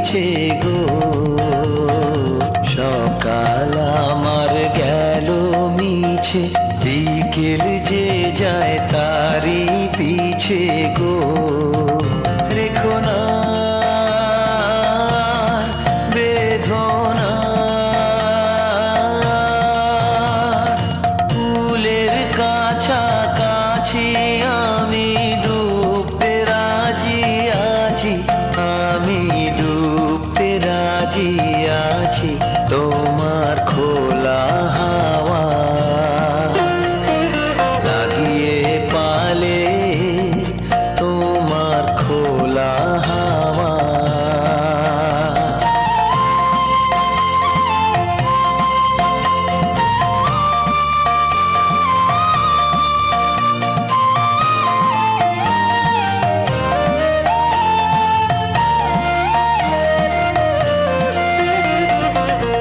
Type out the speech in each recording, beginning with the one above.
পিছে গো। সকাল আমার গেল মিছে, বিকেল যে যায় তারি পিছে গো। রেখো না বেদনা, ফুলের কাছাকাছি আমি ডুবতে রাজি আছি, আমি ডুবতে রাজি আছি তোমার খোলা হাওয়া লাগিয়ে পালে, তোমার খোলা হাওয়া।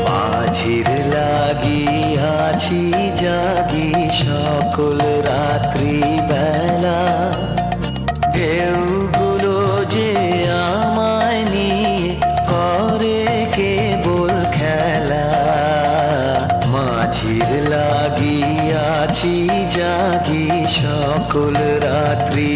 মাঝির লাগিয়াছি জাগি সকল রাত্রি বেলা, ঢেউগুলো যে আমায় নিয়ে করে কেবল খেলা। মাঝির লাগিয়াছি জাগি সকল রাত্রি